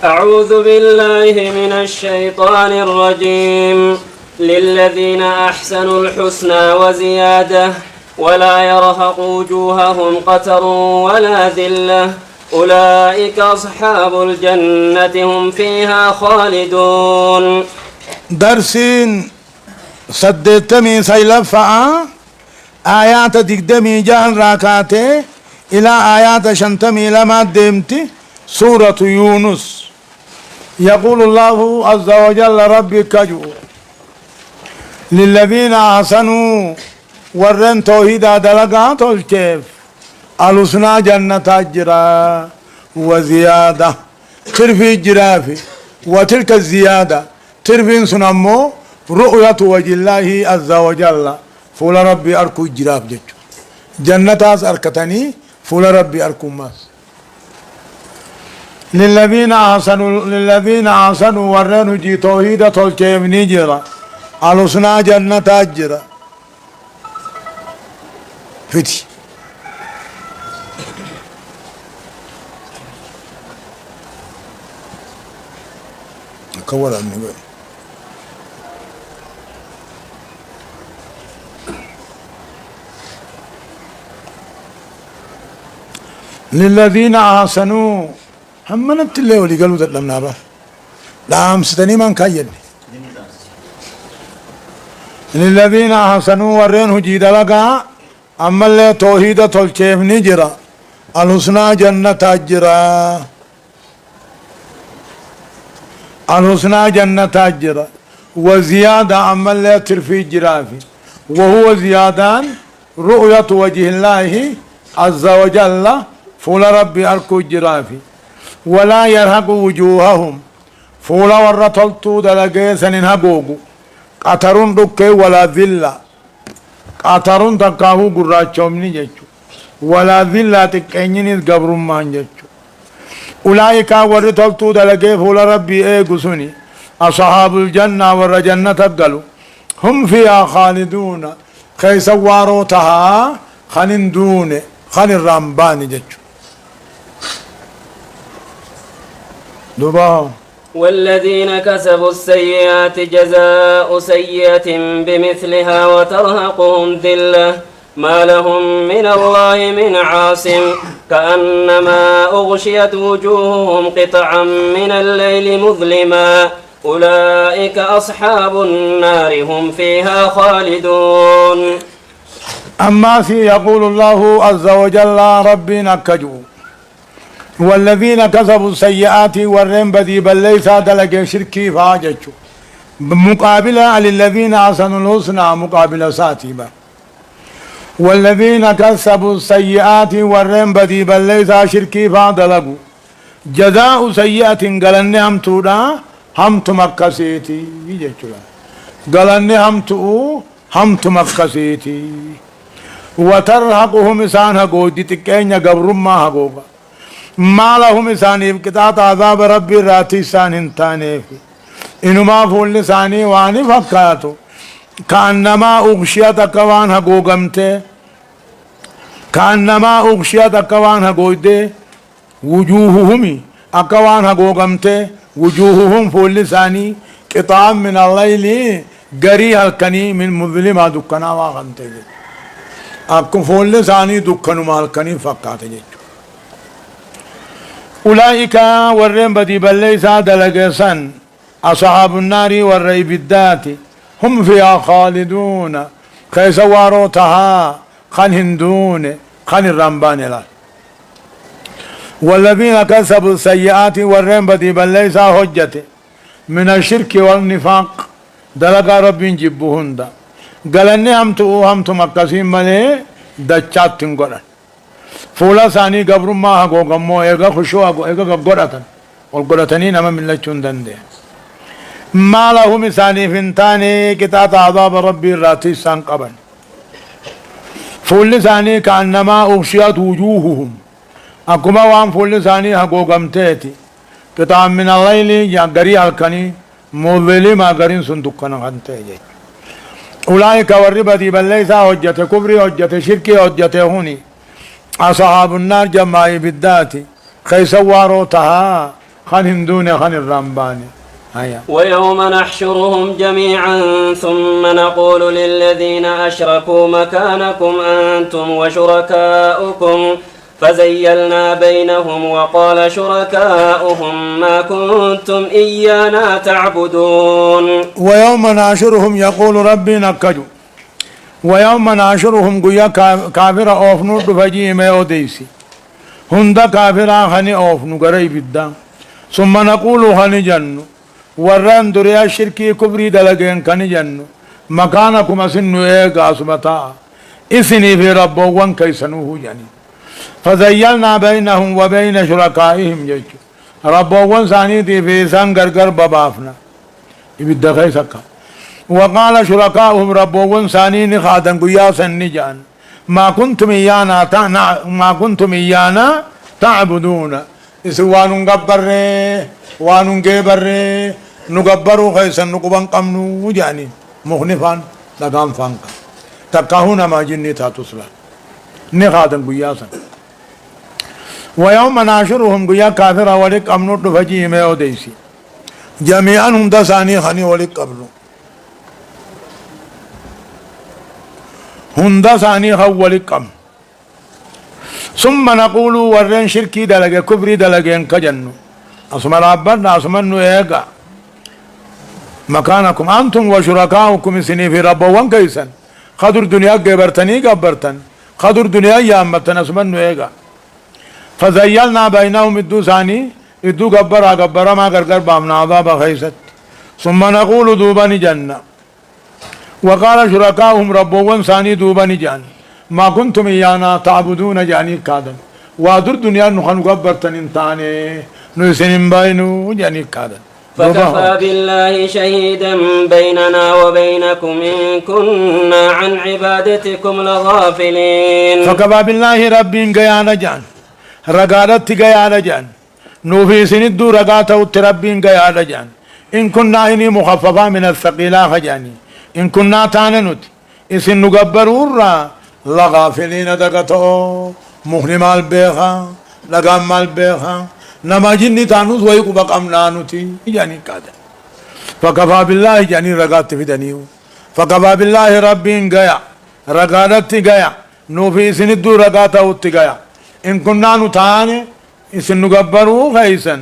أعوذ بالله من الشيطان الرجيم. للذين أحسنوا الحسنى وزيادة ولا يرهق وجوههم قتر ولا ذلة أولئك أصحاب الجنة هم فيها خالدون. درسين صدتمي سيلفع آيات دقدمي جهن راكاته إلى آيات شنتمي لما دمتي سورة يونس. يقول الله عز وجل ربي كجو للذين أحسنوا ورن توحيدا دلقات الكيف الحسنى جنة أجرا وزيادة ترفي جرافي وتلك الزيادة ترفي سنمو رؤية وجه الله عز وجل فول ربي أركو جراف جيجو جنة أركتني فول ربي أركو ماس. للذين أحسنوا ورنوا جي توحيدة الكيف نجرا الحسنى جنة أجرا فتي كورا النبي. للذين أحسنوا هم نبت اللي ولي قالوا تلمنا با لا أمستني من كاين. للذين أحسنوا ورين جيد لقا أما اللي توحيدة الكيف نجرا الحسنى جنة أجرا الحسنى جنة أجرا وزيادة أما اللي ترفي جرافي وهو زيادان رؤية وجه الله عز وجل فول ربي أركو جرافي ولا يرهق وجوههم فول ورطلتو دلقيسن هقوقو قطرون دكي ولا ذلة قطرون تقاهو قراتشوم نججو ولا ذلة تكينين قبرون ما نججو. أولئك ورطلتو دلقي فول ربي ايقسوني أصحاب الجنة والجنة تقلوا هم فيها خالدون كي سواروتها خنندون خن الرمبان ججو دبا. والذين كسبوا السيئات جزاء سيئة بمثلها وترهقهم ذلة ما لهم من الله من عاصم كأنما أغشيت وجوههم قطعا من الليل مظلما أولئك أصحاب النار هم فيها خالدون. أما في يقول الله عز وجل ربي نكجو والذين كسبوا السيئات ورين بدي بل ليس دلق شركي فاججو مقابلة للذين أحسنوا الحسنى مقابلة ساتبة. والذين كسبوا السيئات ورين بدي بل ليس شركي فادلقوا جزاء سيئة قالني هم تمكسيتي قالني هم تمكسيتي وترهقهم إسان هقودي تكين قبرما هقوبا ما لهم إساني بكتات عذاب ربي راتي إسان انتاني إنما فول لساني واني فكاتو كأنما أغشيت كوان هقوقمته كأنما أغشيت كوان هقوده وجوههم أكوان هقوقمته وجوههم فول لساني قطعا من الليل قري هلكني من مظلمة دكنا واغنته أكم فول لساني دكنو مالكني فكاته. أولئك ورين بدي بل ليس دلقسن أصحاب النار والريب الذات هم فيها خالدون كي سواروتها خن هندون خن الرمبان لا. والذين كسبوا السيئات ورين بدي بل ليس حجته من الشرك والنفاق دلقا رب جبهن دا قالني هم مكسين ملي دچات تنقرن فولا ثاني قبر ما هقو قمو ايغا خشو هقو ايغا قرأتن والقرأتنين اما من لچون دنده ما لهم ثاني فنتاني كتات عذاب ربي راتي سان قبن فول ثاني كأنما أغشيت وجوههم أكما وان فول ثاني هقو قمتيتي كتاب من الليل يا قري هلكني موذلي ما قرين سندقنا غنتيجي. أولئك والربدي بل ليس حجة كفر حجة شرك حجة هوني أصحاب النار جماعي بالذات خي سواروتها خان هندون خان الرمباني هيا. ويوم نحشرهم جميعا ثم نقول للذين أشركوا مكانكم أنتم وشركاؤكم فزيلنا بينهم وقال شركاؤهم ما كنتم إيانا تعبدون. ويوم نحشرهم يقول ربي نكجو ويوم نحشرهم قيا كافر أوفنو دفجي ما أوديسي هندا كافر خني أوفنو قريب الدام ثم نقول خني جنو وران دريا شركي كبري دلقين خني جنو مكانكم أسنو إيقا سبتا إسني في ربوان كيسنوه جني فزيلنا بينهم وبين شركائهم يجو ربوان ثاني في سان غرغر ببافنا يبدا خيسكا وقال شركاؤهم ربوان ثاني خادن قيا سنجان ما كنتم إيانا تعبدون إسوان نقبر وان نقبر نقبروا خيسا نقبان قمنو جاني مخنفان لقام فانكا تكاهونا ما جني تاتوسلا نخادن قيا سن ويوم ناشرهم قيا كافر ولك أمنو دفجي ما وديسي جميعا هم دساني خني ولك قبلو هندا ثاني ولك قم ثم نقول ورن شركي دلق كبري دلقين كجنو أسمى ربنا أسمى نويقا مكانكم أنتم وشركاؤكم سني في ربوان كيسا خدر دنيا قبرتني قبرتن خدر دنيا يامتن أسمى نويقا فزيلنا بينهم الدو ثاني الدو قبرا ما قرقر بامنا عذاب خيست ثم نقول دوباني جنة وقال شركاؤهم ربوان ثاني دوباني جان ما كنتم إيانا تعبدون جاني كادن وادر دنيا نخن قبرتن انتاني نسنن باينو جاني كادن. فكفى بالله شهيدا بيننا وبينكم إن كنا عن عبادتكم لغافلين. فكفى بالله ربي قيانا جان رقادت قيانا جان نوفي سندو رقاته ربين قيانا جان إن كنا إني مخففا من الثقيلة خجاني إن كنا تاننت إسن نقبرور لغافلين دقتو مخنم البيخا لقام البيخا نما جني تانوس ويكو بقام نانوتي جاني كادا. فكفى بالله جاني رقات في دنيو فكفى بالله ربين قيا رقادت قيا نوفي سندو رقاته قيا إن كنا نتاني إسن نقبرو خيسا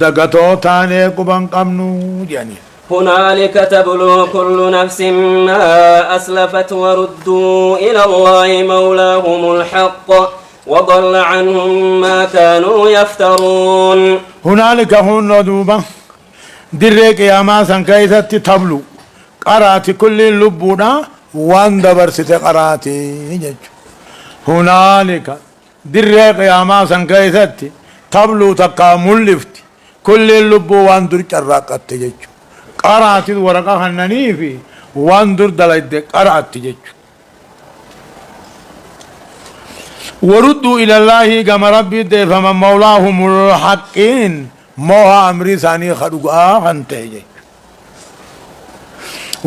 دقتو تاني قبان قمنو جاني. هنالك تبلو كل نفس ما أسلفت وردوا إلى الله مولاهم الحق وضل عنهم ما كانوا يفترون. هنالك هن دوبا دريك يا ما سنكيست تبلو قرات كل اللبونا وان دبرست قراتي هنالك دريك يا ما سنكيست تبلو تقا ملفت كل اللبو وان در قرقت جچو قرات ورقه هنني في وان در دلد قرات جچو وردوا إلى الله كما ربي فمن مولاهم الحقين موها أمري ثاني خلقها خنته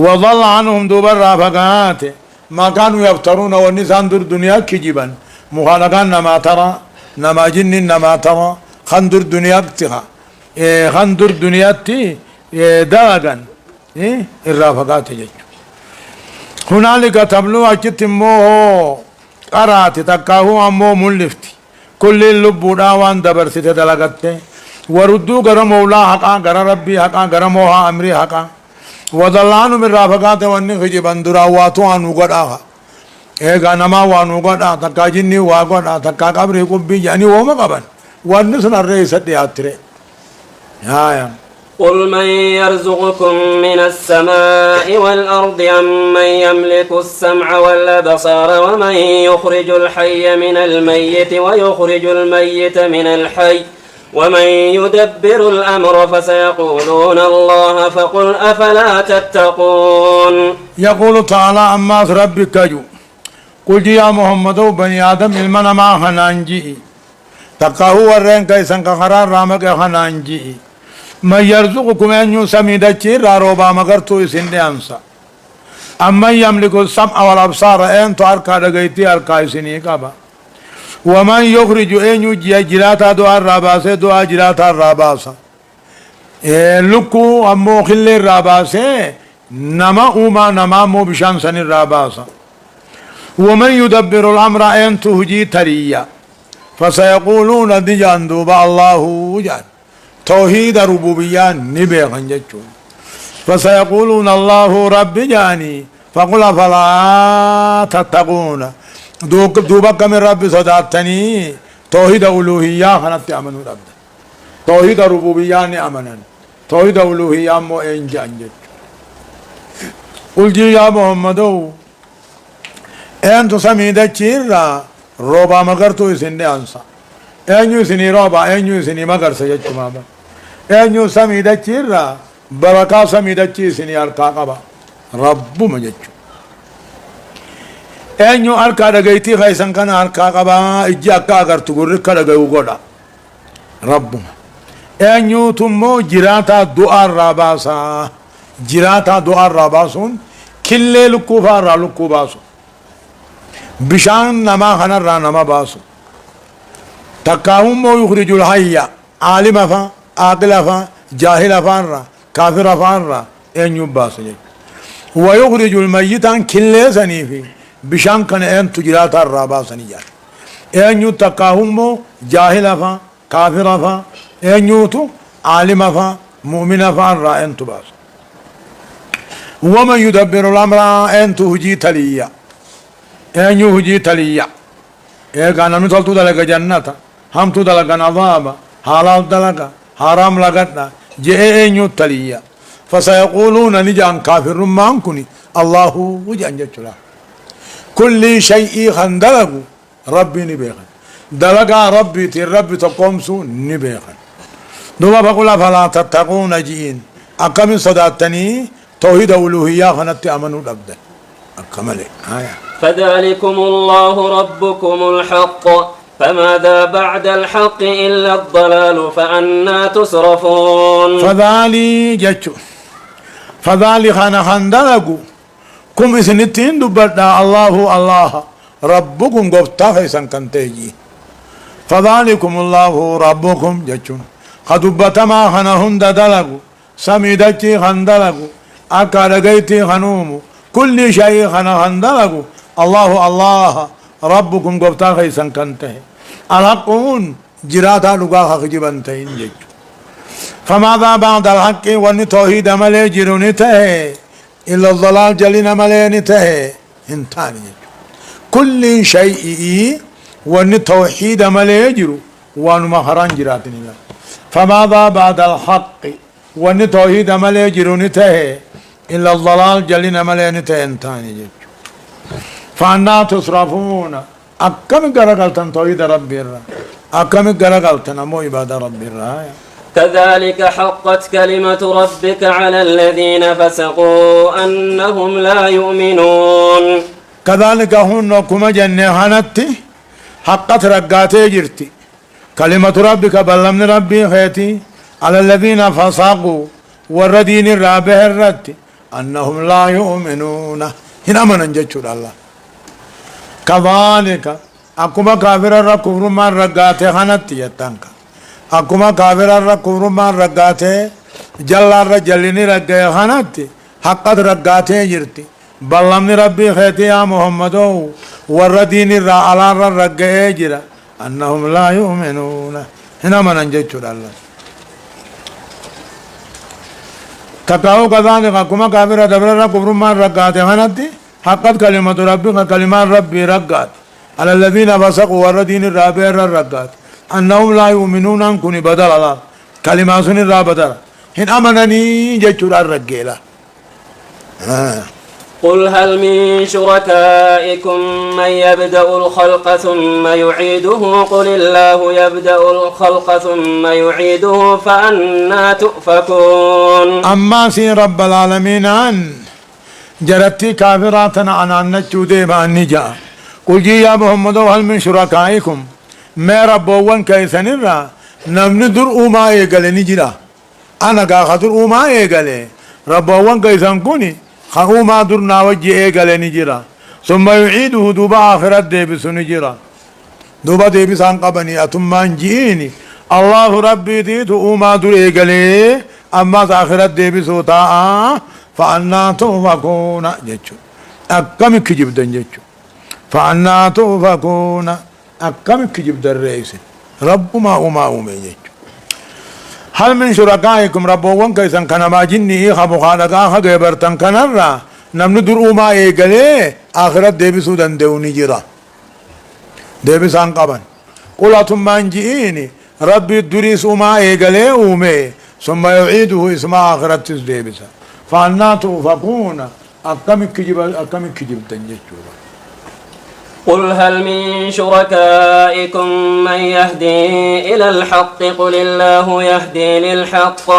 وضل عنهم دوبر رافقات ما كانوا يفترون والنسان در دنيا كجبا مخالقان نما ترى نما جن نما ترى خندر دنيا اكتها خندر دنيا تي داغن الرافقات هنالك تبلو أجت موه قرات تكاهو أمو ملفتي كل اللبودا وان دبر ستة دلقته وردوا غر مولا حقا غر ربي حقا غر موها أمري حقا وضلانو من رافقات واني خجي بندرا واتو عنو قداها ايغا نما وانو قدا تكا جني واقدا تكا قبري قبي يعني وما قبن وانسن الرئيس دياتري يا قل من يرزقكم من السماء والأرض أم من يملك السمع والأبصار ومن يخرج الحي من الميت ويخرج الميت من الحي ومن يدبر الأمر فسيقولون الله فقل أفلا تتقون. يقول تعالى أما ربك جو قل يا محمد بني آدم المنا ما خنانجي تقاهو ورين كيسان كخرار رامك خنانجي من يرزقكم أن يسمي دجير روبا مغرتو يسندي أنسا أما يملك السمع والأبصار أن تاركا دغيتي أركا يسني كابا ومن يخرج أن يجي جراتا دعا الراباسة دعا جراتا الراباسة لكو أمو خل الراباسة نما أوما نما مو بشان سن الراباسة ومن يدبر الأمر أن تهجي تريا فسيقولون دجان دوبا الله جان توحيد ربوبية نبيغن جتشون فسيقولون الله رب جاني فقل فلا تتقون دوبا كم رب صداتني توحيد ألوهية خنت أمنوا رب توحيد ربوبية أمنا توحيد ألوهية مو إنجان جتشون قل جي يا محمد أنتو سميدة چيرا روبا مغرتو اسنده أنسا أنيو سني روبا أنيو سني مغر سيجتو مابا أنيو سميدة چيرا بركا سميدة چي سني أركا قبا ربو مجتو أنيو أركا دغيتي خيسن كان أركا قبا إجي أكا أغر تغرق دغيو قدا ربو أنيو تمو جراتا دعا راباسا جراتا دعا راباسون كل لكوفا را لكوباسو بشان نما خنر نما باسو تكاهم مو يخرج الحي عالم فا عاقل فا جاهل فا كافر فا ان يباس ويخرج الميت عن كل سنيفي بشان كان ان تجرات الرابا سنيا ان يتكاهم مو جاهل فا كافر فا ان يوتو عالم فا مؤمن فا ان تباس ومن يدبر الامر ان تهجي تليا أن يهجي تليا كان نمثلت دلك جنة هم تدلك نظابا حلال دلك حرام لغتنا جاء أن يتليا فسيقولون نجان كافر ما كني الله وجان جتلا كل شيء خندلق ربي نبيخن دلق ربي تربي تقومسو نبيخن دوما بقول فلا تتقون جين أكمل صداتني توحيد ألوهية خنت أمنوا الأبدا أكمل فذلكم الله ربكم الحق فماذا بعد الحق إلا الضلال فأنا تصرفون فذلي جتشو فذلي خانا خندلقو كم اسنتين دبرنا الله ربكم قفتا خيسان كنتيجي فذلكم الله ربكم جتشو خدبتا ما خانا هند دلقو سميدتي خندلقو أكادقيتي خنومو كل شيء خانا خندلقو الله ربكم قبطا خيسان كنته الحقون جراتا لغا خجبان تهين جيج فماذا بعد الحق وان توحيد ملي جرونته إلا الضلال جلين ملي نته انتاني جيج كل شيء وان توحيد ملي جرو وان مخران جراتين الله فماذا بعد الحق وان توحيد ملي جرونته إلا الضلال جلين ملي نته انتاني جيج فأنا تصرفون أكم غرقلتن توحيد ربي الرا أكم غرقلتن مو عباد ربي الرا كذلك حقت كلمة ربك على الذين فسقوا أنهم لا يؤمنون كذلك هن كما جنة هنتي حقت رقاتي جرتي كلمة ربك بلمن ربي خيتي على الذين فسقوا والردين الرابع الرد أنهم لا يؤمنون هنا من انجتشور الله كذلك أكما كافر الركور ما رقاته خانت يتانك أكما كافر الركور ما رقاته جل الرجلني رقاته خانت حقت رقاته جرتي بلمني ربي خيتي يا محمد والردين على الرقاته جرا أنهم لا يؤمنون هنا من انجتشور الله تقاو كذلك أكما كافر الركور ما رقاته خانت حقت كلمة ربك كلمات ربي رقات على الذين فسقوا والردين الرابع الرقات أنهم لا يؤمنون أن كوني بدل الله كلمات سن الرابطة هن أمنني جتشور الرقيلة قل هل من شركائكم من يبدأ الخلق ثم يعيده قل الله يبدأ الخلق ثم يعيده فأنا تؤفكون أما سي رب العالمين أن جرتي كافراتنا أنا نجودي بأني جاء قل جي يا محمد هل من شركائكم ما ربوان كيسن الرا نمن در أما يقلني جرا أنا قا در أما يقلي ربوان كيسن كوني خاوما در ناوجي يقلني جرا ثم يعيده دوبا آخرت دي بسن جرا دوبا دي بسان قبني أتمان جيني الله ربي دي تو أما در يقلي أما آخرت ديبسو تاء فأنا توفقون جتشو أكم كجب دن جتشو فأنا توفقون أكم كجب در رئيس رب ما أمي جتشو هل من شركائكم ربوان كيسان كان ما جني خبو خالقا خغيبرتن كنرا نمن در ما إيقلي آخرت ديبسو دن دوني جرا ديبسان قبن قلتم من جئيني ربي الدريس ما إيقلي أومي ثم يعيده اسم آخرت ديبسا فأنا توفقون أكم كجب تنججو قل هل من شركائكم من يهدي إلى الحق قل الله يهدي للحق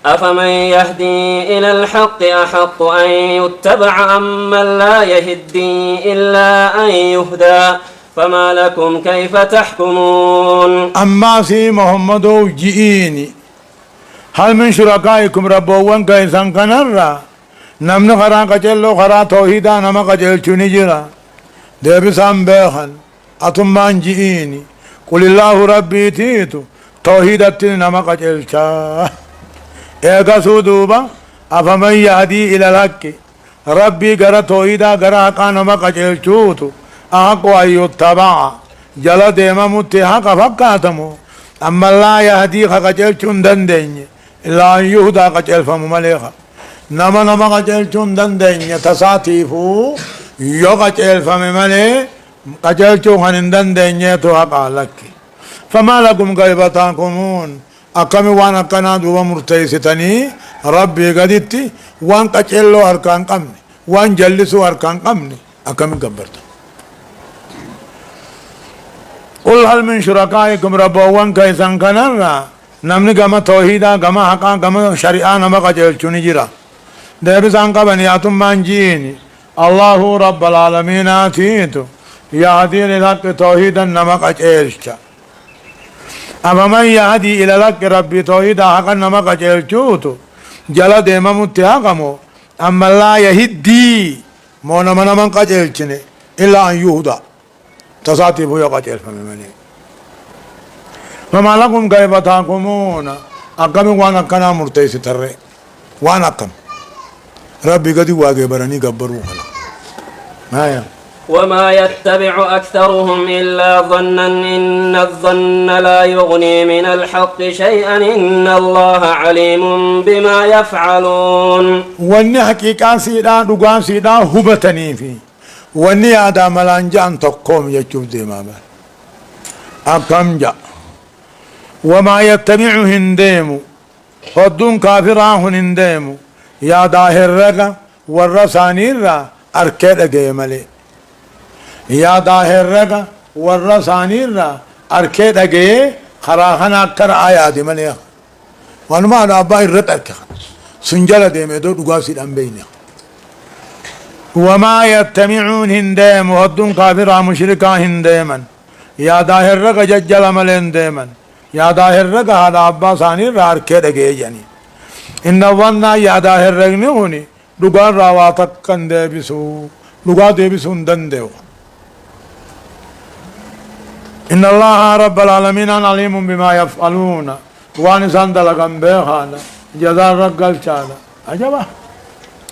أفمن يهدي إلى الحق أحق أن يتبع أم من لا يهدي إلا أن يهدى فما لكم كيف تحكمون أما سي محمد جئيني هل من شركائكم ربوان كيسان كنرا نمن خرا قجلو خرا توحيدا نما قجل چوني ديبسان بيخن أتمان جئيني قل الله ربي تيتو توحيدت نما قجل چا ايقا سودوبا أفمن يهدي إلى الحق ربي غرا توحيدا غرا حقا نما قجل چوتو أحقو أن يتبع جل ديما متحق فقاتمو أما لا يهدي قجل چون دندين إلا أن يهدى قجل فممليخا نما قجل چون دندين تساتيفو يو قجل فمملي قجل چون هنندن دين تو حقا لك فما لكم كيف تحكمون أكمي وانا كنا دوبا مرتيستني ربي قدتي وان قجلو أركان قمني وان جلسو أركان قمني أكمي قبرت قل هل من شركائكم ربوان كيسان كنرا نمني قما توحيدا قما حقا قما شريعا نما قجل چوني جرا ديبسان قبني آتم مانجيني الله رب العالمين آتيتو يهدي للحق توحيدا نما قجلشا أما من يهدي إلى الحق ربي توحيدا حقا نما قجلشوتو جلا ديما متحقمو أما لا يهدي مو نما من قجلشني إلا أن يهدى تساتيبو يقجل فممني فما لكم كيف تحكمون أقم وانا كنا مرتيس ترى وانا كم ربي قد واقع براني قبروا خلا هايا وما يتبع أكثرهم إلا ظنا إن الظن لا يغني من الحق شيئا إن الله عليم بما يفعلون واني حقيقة سيدا دقان سيدا هبتني في واني آدم ملانجان تقوم يجوب ديما بل أقام جا وما يتبع هنديمو خدون كافراه هنديمو يا داهر رقا والرسانير را أركيد أقيمالي يا داهر رقا والرسانير را أركيد أقيم خراخنا أكتر آياتي مليا وانما أنا أبا إرد أركخ سنجل ديمي دو دقاسي الأنبيني وما يتمعون هنديم وهدون كافرا مشركا هنديما يا داهر رقا ججل ملين ديما يا داهر رقا هذا أبا سانير را أركيد أقيم إن الظن يا داهر رغنوني دغان راواتك كن ديبسو دغا ديبسون دندو إن الله رب العالمين عليم بما يفعلون وان سندلغم بهانا جزاء رجل شانا عجبا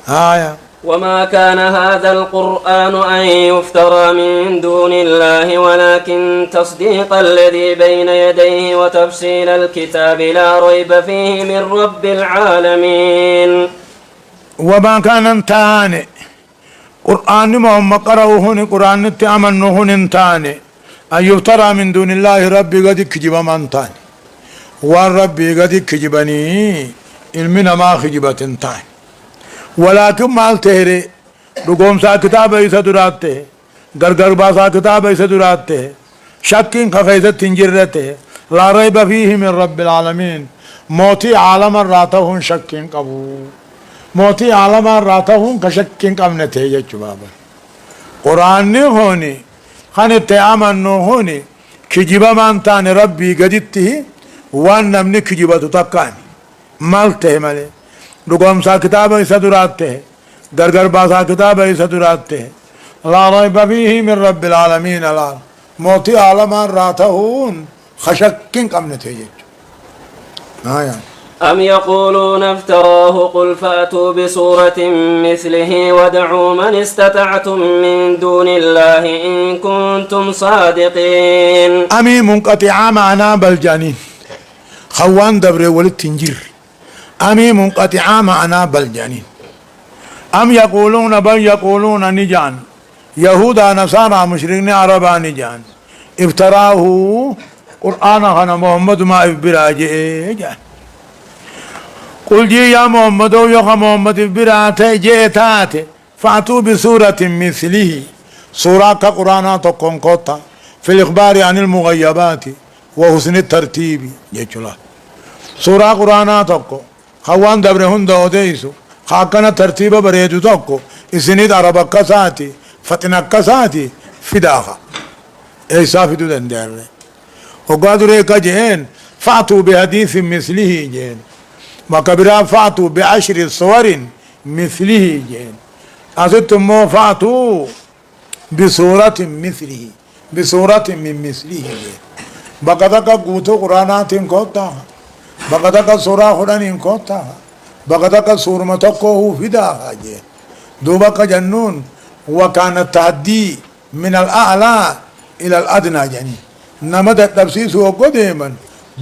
آية وما كان هذا القرآن أن يفترى من دون الله ولكن تصديق الذي بين يديه وتفصيل الكتاب لا ريب فيه من رب العالمين وما كان انتاني قرآن ما قرأوهن قرآن تأمنوهن انتاني أن يفترى من دون الله ربي قد كجب منتاني والربي قد كجبني علمنا ما خجبت انتاني ولكن مال تهري رقوم سا كتاب ایسا دراتے گرگر باسا كتاب ایسا دراتے شکین خفیزت تنجرتے لا ريب فيه من رب العالمين موتي عالم راتهن شکین قبو موتي عالم راتهن كشکین قبنته يجو بابا قرآن نے ہونی خانت آمن نو ہونی کجیبا مانتان ربی قدیتی وان نمنی کجیبا تتکانی مالتے ملے رقم سا كتاب ایسا دراتے گرگر باسا كتاب ایسا دراتے لا ريب فيه من رب العالمين الان موتي عالمان راتهون خشكين قمنته يجو آية أم يقولون افتراه قل فأتوا بسورة مثله وادعوا من استطعتم من دون الله إن كنتم صادقين. أمي منقطعة معنا بالجانين خوان دبر والتنجير أمي منقطعة معنا بالجانين أم يقولون بل يقولون نجان يهودا نصارى مشركين عربا نجان افتراه قرآن خنا محمد ما ابراجه جان قل جي يا محمد يا محمد ابراته جئتات فاتوا بسورة مثله سورة كقرآن تكون قطة في الإخبار عن المغيبات وحسن الترتيب يجلا سورة قرآن تكو خوان دبرهن دوديسو خاكنا ترتيب بريدو تكو اسنيد عرب كساتي فتنا كساتي فداها ايسا فدو دندر وقادوا ريكا جين فاتوا بحديث مثله جين وكبرا فاتوا بعشر صور مثله جين أزدتم فاتوا بسورة مثله بسورة من مثله جين بقدك قوتو قرآنات كوتا بقدك سورة قرآن كوتا بقدك سورة تقوه فداها جين دوبك جنون وكان التعدي من الأعلى إلى الأدنى جنين نمد التبسيس وقديما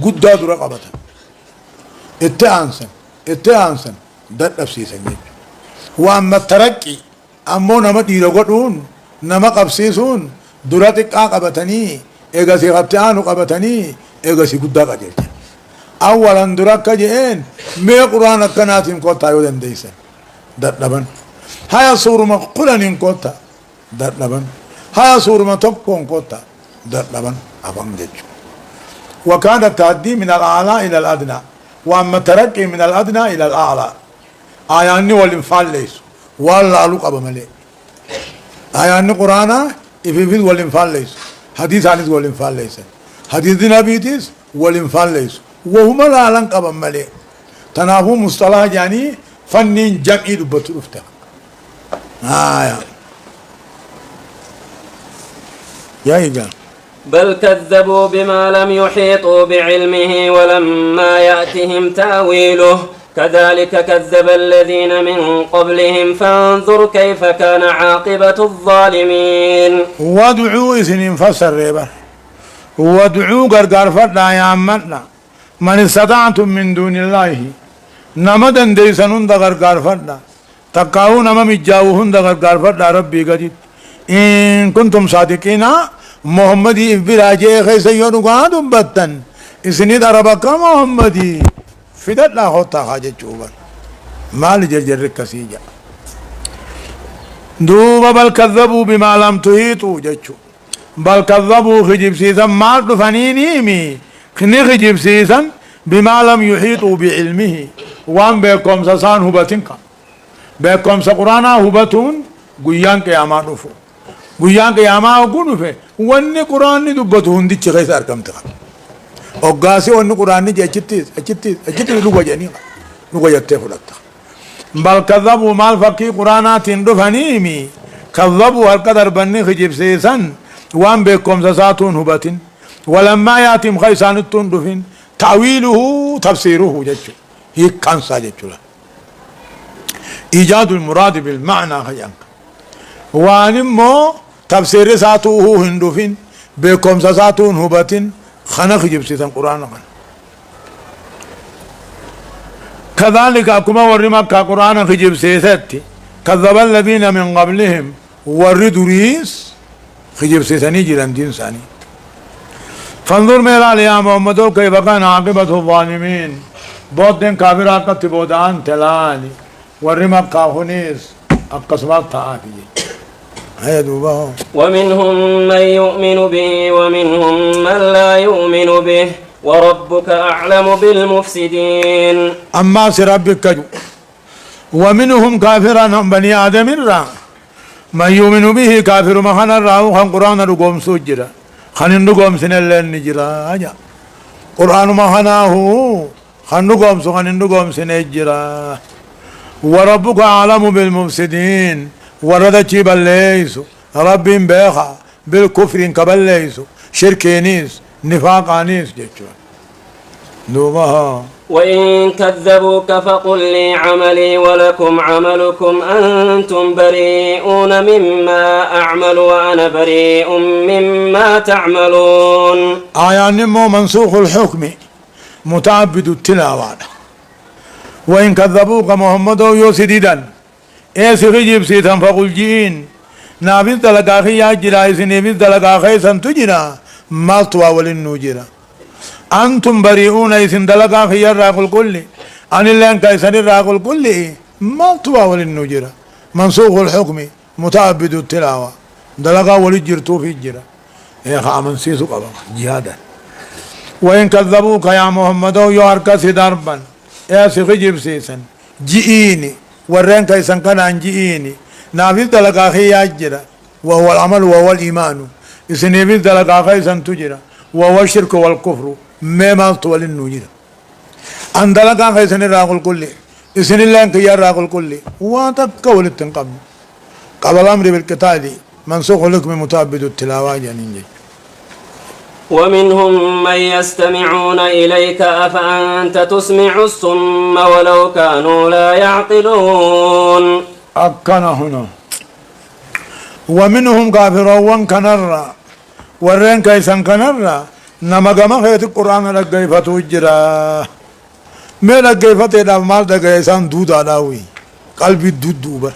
قداد رقبته اتانسن ده تبسيسا واما الترقي امو نما ديرغدون نما قبسيسون دراتك قبتني ايغسي قبتانو قبتني ايغسي قدا قدير اولا درك جين مي قران كناتين كوتا يودن ديسن دبن هيا سور ما قران كوتا دبن هيا سور ما تكون كوتا دبن ابان دج وكان التعدي من الاعلى الى الادنى واما الترقي من الادنى الى الاعلى آياني والانفال ليس والله لوك ابا ملي آياني قرآن افيفيد والانفال ليس حديث حديث والانفال ليس حديث نبيتيس والانفال ليس وهما لا لنك ابا ملي تنافو مصطلح يعني فنين جمعي دبتو افتا يا إيجان بل كذبوا بما لم يحيطوا بعلمه ولما يأتهم تأويله كذلك كذب الذين من قبلهم فانظر كيف كان عاقبة الظالمين. وادعوا إذن فسر ريبا وادعوا غرغر فدا يا أمنا من استطعتم من دون الله نمدن ديسنون دا غرغر فدا تقاو نما مجاوهن دا غرغر فدا ربي قديد إن كنتم صادقين محمدي براجي خيس يونغان دبتن إسني دربك محمدي فدت لا ہوتا حاجة چوبر مال جرجر كسيجا دوبا بل كذبوا بما لم تحيطوا جچو بل كذبوا خجب سيسا مال دفنيني مي خني خجب سيسا بما لم يحيطوا بعلمه وان بكم سسان هبتن کا بكم سقرانا هبتون گویان قیامات دفو گویان قیامات اگون دفے وانی قرآن نی دبتو ہندی چخیس ارکم تخا اوغاسي ون قران جي اچتي لوغو جاني لوغو يته فلتا بل كذبوا مال فقي قرانات دفنيمي كذبوا القدر بني خجب سيسن وان بكم زاتون هبتين ولما ياتم خيسان التندفين تعويله تفسيره جچ هي كان ساجچلا ايجاد المراد بالمعنى خيان وانمو تفسير ساتوه هندفين بكم زاتون هبتين خنق جبسيتن قرآن خن كذلك أكما ورمك قرآن خجبسيتت كذب الذين من قبلهم وردريس خجبسيتني جران دين ثاني فانظر میرا لیا محمدو كيف كان عاقبة الظالمين بود دن كافرات كتبودان تلالي ورمك كاخنيس القسمات تعافي ومنهم من يؤمن به ومنهم من لا يؤمن به وربك أعلم بالمفسدين. أما سربك ومنهم كافرا بني آدم را من يؤمن به كافر ما خان الراو خان قرآن رقوم سجرا خان رقوم سنلن نجرا قرآن ما خاناه خان رقوم سخان رقوم سنجرا وربك أعلم بالمفسدين ورد چی بلیسو رب بیخا بالکفر کبلیسو شرکینیس نفاقانیس جچو دوبها وإن كذبوك فقل لي عملي ولكم عملكم أنتم بريئون مما أعمل وأنا بريء مما تعملون. آية نمو منسوخ الحكم متعبد التلاوة. وإن كذبوك محمد يوسديدا إيس خجيب سيتم فقل جئين نابين دلقاخي ياجرا إيسي نبين دلقاخي سنتجرا مالتوا ولنوجرا أنتم بريئون إيسن دلقاخي يراقل كل أن اللين كيسن الراقل كل مالتوا ولنوجرا منسوخ الحكم متعبد التلاوة دلقا ولجرتو في الجرا يا خامن سيسو قبا جهادا. وإن كذبوك يا محمد يواركس دربا إيس خجيب سيسن جئيني ورين كيسن كان عن جئيني نافذ دلقاخي ياجرا وهو العمل وهو الإيمان إسنبيذ دلقاخي سنتجرا وهو الشرك والكفر مما طول النجرا أن دلقاخي سنراغ الكل إسن الله كي يراغ الكل واتكول التنقب قبل الأمر بالقتال منسوخ لكم متعبد التلاوة جنين. ومنهم من يستمعون إليك أفأنت تسمع الصم ولو كانوا لا يعقلون. أكنا هنا ومنهم كافرون كنرا ورين كيسان كنرا نما جما خيط القرآن لقي فتوجرا ما لقي فتى مال دقيسان دودا داوي قلبي دود دوبر.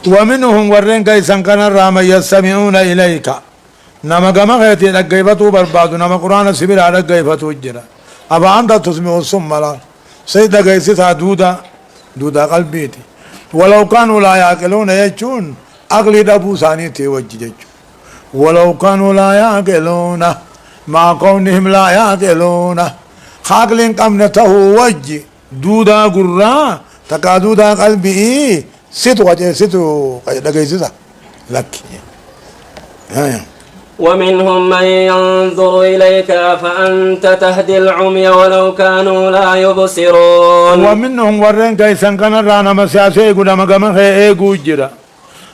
ومنهم ورين كيسان كنرا ما يستمعون إليك نما جما خيط لقي فتو برباد نما قرآن سبيل على لقي فتوجرا أبا أنت تسمع الصم لا سيد دقيسها دودا قلبيتي ولو كانوا لا يعقلون يجون أغلي دبو ثاني توجه ولو كانوا لا يعقلون مع كونهم لا يعقلون خاقلين قمنته وجه دودا قرى تكادودا قلبي ستو وجه ستو دقيسة لك. ومنهم من ينظر إليك فأنت تهدي العمي ولو كانوا لا يبصرون. ومنهم ورين كيسان كان رانا مسياسي قد مقام خيئي قجرا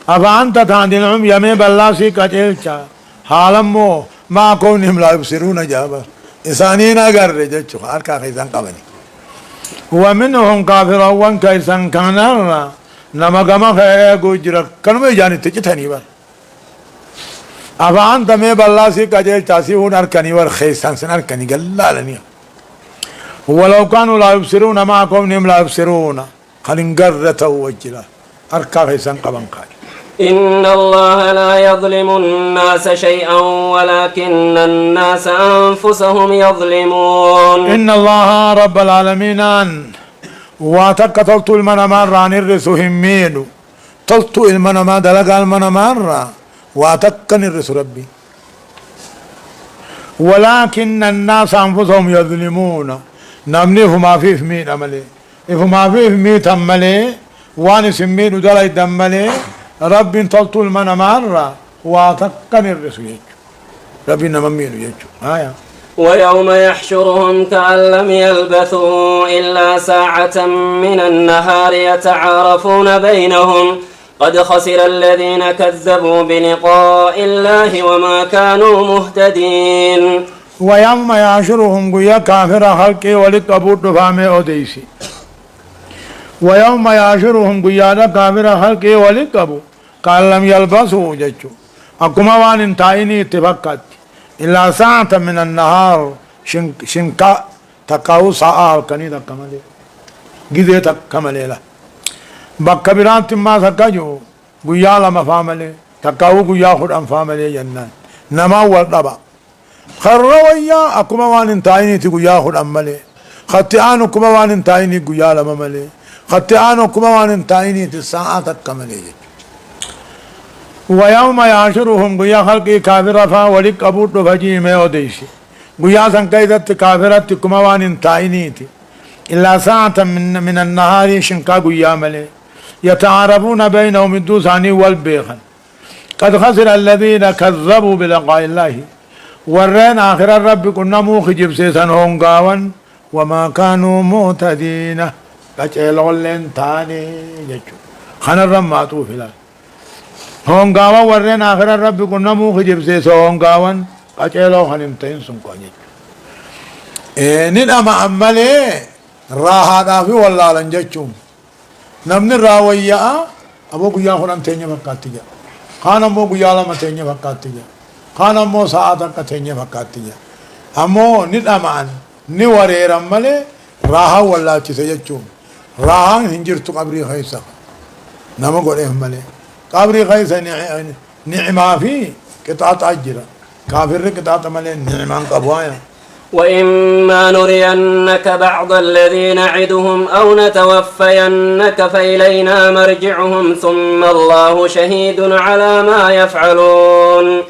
أفأنت تهدي العمي من بلاسي كتلتا حالمو ما كونهم لا يبصرون جابا إسانين أقر جتشو أركا خيسان قبني. ومنهم كافرون كيسان كان رانا مقام خيئي قجرا كانوا يجاني تجتني بار أفأنت مي بلاسي كجيل تاسي هون أركني والخيسان سن أركني قلالني ولو كانوا لا يبصرون ما كونهم لا يبصرون خلين قرة وجلا أركا خيسان قبن قال. إن الله لا يظلم الناس شيئا ولكن الناس أنفسهم يظلمون. إن الله رب العالمين واتك تلتو المنمار ران الرسو همينو تلتو المنمار دلقا المنمار واتكن الرسول ربي ولكن الناس أنفسهم يظلمون نمنيه ما فيه مين عمله إفما فيه ميت عمله وان سمين ودلائي دمله رب تلطو المن مرة واتكن الرسول يجو ربي نممين يجو آية. ويوم يحشرهم كأن لم يلبثوا إلا ساعة من النهار يتعارفون بينهم قد خسر الذين كذبوا بلقاء الله وما كانوا مهتدين. ويوم يعشرهم قيا كافر خلقي ولقبور فامي أوديسي ويوم يعشرهم قيا كافر خلقي ولقبور قال لم يلبسوا ججو أكما وان انتايني اتفقت إلا ساعة من النهار شنكا تقاو ساعة كني تكمل جذي تكمل له bakka biraatti immaa takka jiru guyyaa lama faamalee takkaa'uu guyyaa kudhan faamalee jennaan namaan wal dhaba karra wayyaa akkuma waan hin taa'iniiti guyyaa kudhan malee katti aanu akkuma waan hin taa'inii guyyaa lama malee katti aanu akkuma waan hin taa'iniiti sa'a takka malee jechuudha. ويوم يعاشرهم قيا خلقي كافرة فولك أبوت فجيمة وديشي قيا سنكيدت كافرة كموان تاينيتي إلا ساعة من النهار شنكا قيا ملي يتعارفون بينهم الدوساني والبيخن قد خسر الذين كذبوا بلقاء الله ورين آخر الرب كنا موخ جبسيسا هونغاوان وما كانوا مهتدين كچيلون لين تاني جچو خنا رماتو فلال هونغاوان ورين آخر الرب كنا موخ جبسيسا هونغاوان كچيلو خنمتين سنكو جچو ندأم أمالي راها دافي والله لنجتشوم نمن الراوية أبو قيا خلان تيني فكاتيجا خان أمو قيا لما تيني فكاتيجا خان أمو ساعتك تيني فكاتيجا أمو ندأم أن نوري رمالي راها والله تسجتشوم راها هنجرتو قبري خيسا نما قولهم مالي قبري خيسا نعمة في قطعة أجرة كافر قطعة مالي نعمة قبوايا وإما نرينك بعض الذي نعدهم أو نتوفينك فإلينا مرجعهم ثم الله شهيد على ما يفعلون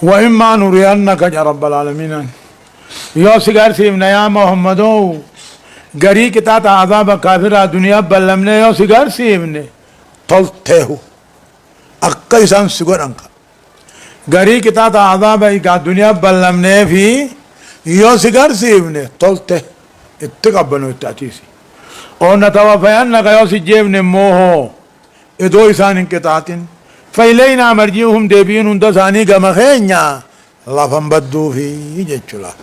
وإما نرينك يا رب العالمين يا سيغار سيبنا يا محمدو غري كتات عذاب كافر دنيا بلمنا يا سيغار سيبنا طلته أقيسان سيغر أنك غري كتات عذاب دنيا بلمنا في يا سيغار سيبنا طلته اتقبلوا التأتيسي ونتوفينك يا سيجيبنا موهو إدو إسان انكتاتين فإلينا مرجعهم ديبين هندساني قمخينيا لفن بدو في جيشلا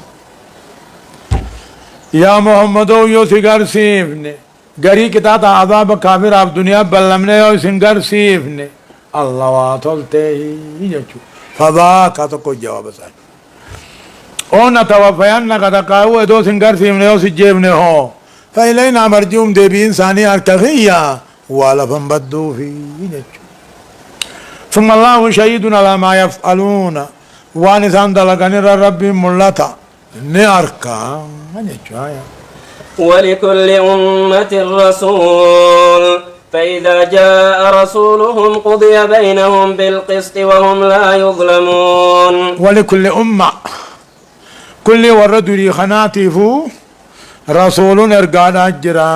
يا محمد يو سيغر سيفني غري كتات عذاب كافر في دنيا بلمنا يو سيغر سيفني الله واتلته جيشو فذاك تكو جواب سان ونتوفينك تقاو إدو سيغر سيفني يو سيجيبنا هو فإلينا مرجعهم ديبين ساني الكخية ولفن بدو في جيشو ثم الله شهيد على ما يفعلون وانسان دلقان ربي ملتا ناركا ولكل أمة رسول فإذا جاء رسولهم قضي بينهم بالقسط وهم لا يظلمون ولكل أمة كل ورد خناتف رسول ارقان أجرا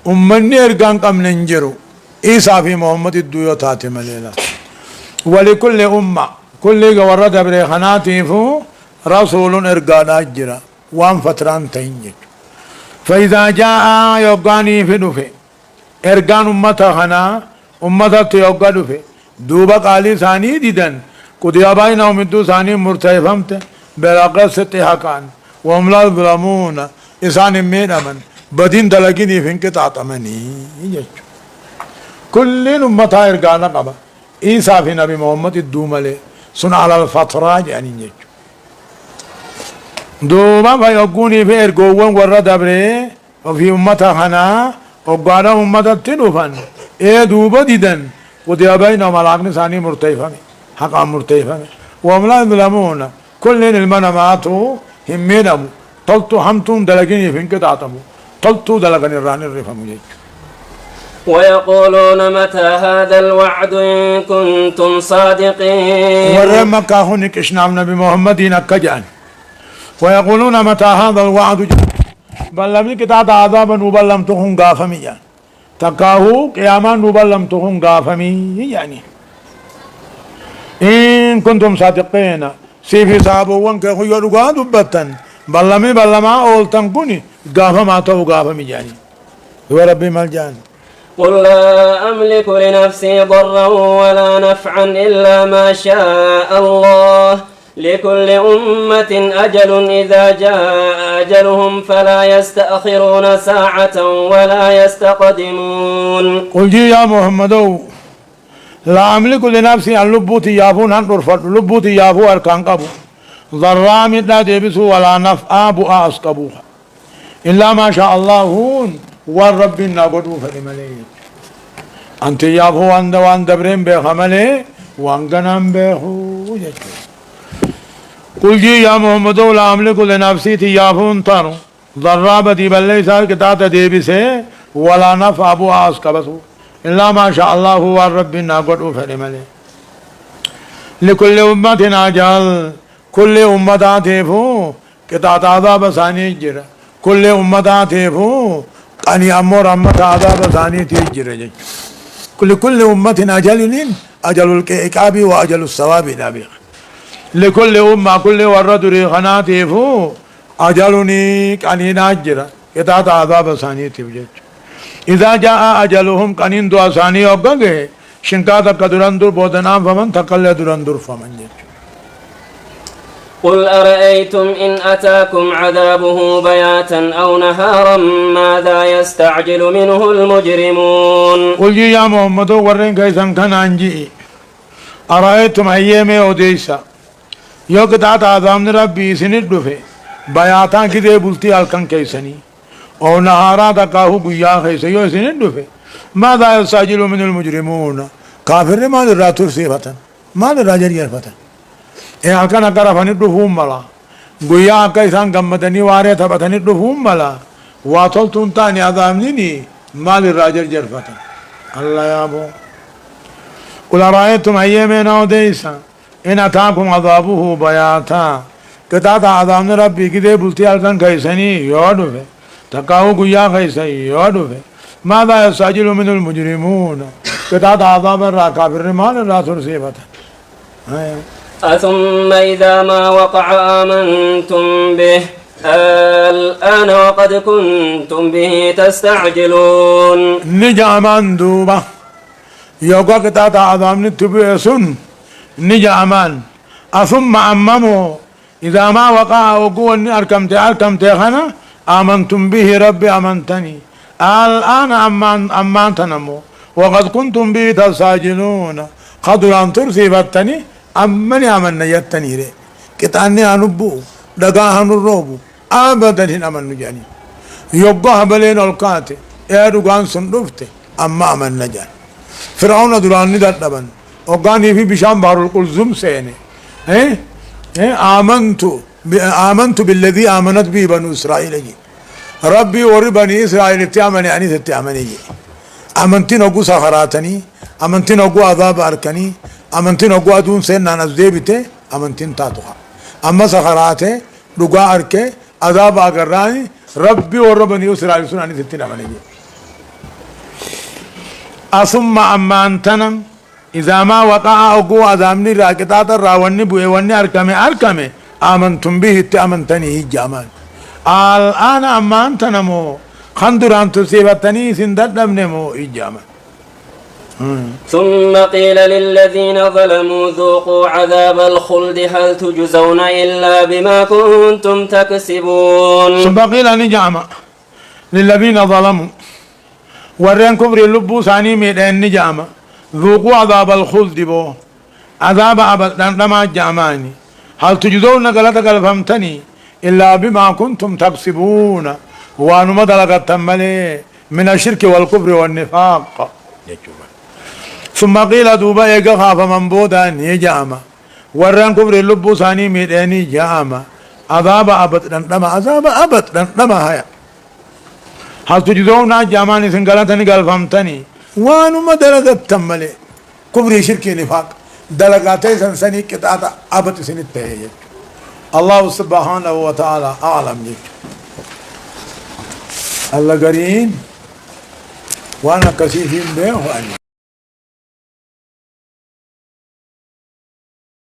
أمني ارقان قم ننجرو إيسا في محمد الدويوتات مليلا ولكل أمة كل ورد بريخناتيف رسول إرقاد أجرا وان فتران تنجج فإذا جاء يوغاني في دفه إرقان أمتا خنا أمتا يوغا دفه دوبا قالي ثاني ديدن قديا باينهم الدو ثاني مرتفمت بلاقل ستحقان وهم لا يظلمون إسان مينمن بدين دلقيني فينك تعتمني كل أمتا إرقان قبا إيسا في نبي محمد الدومالي سن على الفترة يعني نيجو دوما فيقوني في إرقوان ورد أبري وفي أمتا خنا وقانا أمتا تنوفن إيه دوبا ديدن ودي أبينا ملاقني ثاني مرتيفة حقا مرتيفة وهم لا يظلمون كل المناماتو همينمو طلتو همتون دلقيني فينك تعتمو طلتو دلقني الراني الرفمو يجو ويقولون متى هذا الوعد إن كنتم صادقين ورما كاهونك إشنام نبي محمد نكجان ويقولون متى هذا الوعد بل لم كتاب عذابا وبلم تكون غافمي تكاهو قياما وبلم تكون غافمي يعني إن كنتم صادقين سيفي صابوا وانك يرغا دبتن بلما أولتن كوني غافما تو غافمي يعني وربي ملجان قل لا أملك لنفسي ضرا ولا نفعا إلا ما شاء الله لكل أمة أجل إذا جاء أجلهم فلا يستأخرون ساعة ولا يستقدمون قل جي يا محمد لا أملك لنفسي أن لبوتي يافون أن ترفض لبوتي يافو أركان قبو ضرا مدى ديبسو ولا نفع بؤا أسقبوها إلا ما شاء الله والرب نقدو فلملي أنت يافو وان دبرين بخملي وان غنم بخو قل جي يا محمد لا أملك لنفسي تيافون تانو ضرا بدي بلي سار كتات ديبسي ولا نفع بؤا أسقبسو إلا ما شاء الله والرب نقدو فلملي لكل أمة أجل كل أمة تيفو كتات عذاب ثاني جرى كل أمة تيفو أني أمور أمة عذاب ثاني تيجر كل أمة أجل الكعاب وأجل الثواب نبيغ لكل أمة كل ورد ريخناتي فو أجلني كأني ناجر كتات عذاب ثاني تيجر إذا جاء أجلهم كأنين دعا ثاني أبقى شنكاتا كدرندر بودنام فمن تقل درندر فمن قل أرأيتم إن أتاكم عذابه بياتا أو نهارا ماذا يستعجل منه المجرمون قل يا محمد ورن كيسان كان أنجي أرأيتم أيامي أوديسا يوكتات عذاب ربي سند دفه بياتا كده بلتي ألكن كيساني أو نهارا تكاهو قيا خيسا يو سند دفه ماذا يستعجل من المجرمون كافر ما درا ترسيبة ما درا جريفة ألكن أكرا فند دفهم ملا قيا كيسان قمتني واري ثبتني دفهم ملا واطل تنتاني عذاب نيني ما درا جريفة الله يا أبو قل أرأيتم أيامنا وديسا إن أتاكم عذابه بياتا كتات عذاب ربي كده بلتي ألكن كيساني يودفه تكاو قيا كيساني يودفه ماذا يستعجل من المجرمون كتات عذاب الراكابر مال لا ترسيبة أثم إذا ما وقع آمنتم به الآن وقد كنتم به تستعجلون نجا من دوبا يوكا كتات عذاب نتبئسن نجا من أثم أممو إذا ما وقع وقوة أركمت خنا آمنتم به ربي أمنتني الآن أمانتنمو وقد كنتم به تستعجلون قدر أن ترسيبتني أمني أمن يتني ري كتاني أنبو دقاها نروبو أبدا أمن نجاني يبقى بلين القاتي إيرغان سندفته أما أمن نجاني فرعون دران ندبن وقاني في بشام بحر القلزم سيني آمنت بالذي آمنت به بنو إسرائيل جي ربي وري بني إسرائيل تأمني يعني تتأمني جي أمنتي نقو سخراتني أمنتي نقو عذاب أركني أمنتي نقو أدون سينا نزديبته أمنتي تاتوها أما سخراته لقا أركي عذاب أقراني ربي وري بني إسرائيل سناني تتأمني جي أثم أمانتنا إذا ما وقع أقوى عذابني راكتات الراوني بوئي وني أركمي آمنتم به تأمنتني جامان الآن أمانتنا مو خندران تصيبتني سندد مو إجامان ثم قيل للذين ظلموا ذوقوا عذاب الخلد هل تجزون إلا بما كنتم تكسبون ثم قيل نجاما للذين ظلموا ورين كفر اللبو ثاني ميدين نجاما ذوقوا عذاب الخلد بو عذاب أبد لما جاماني هل تجزون قلت فهمتني إلا بما كنتم تكسبون وأنما دلقت تملي من الشرك والكفر والنفاق ثم قيل دوبا يقخا فمن بودان يجاما ورن كفر اللبو ثاني ميداني جاما عذاب أبد لما عذاب أبد لما هيا هل تجزون جاماني سنقلتني قال فهمتني وأنما دلقت تملي كفر شرك نفاق دلقاتي سنسني كتاتا أبد سنتهي الله سبحانه وتعالى أعلم جيك الله قرين وأنا كثير به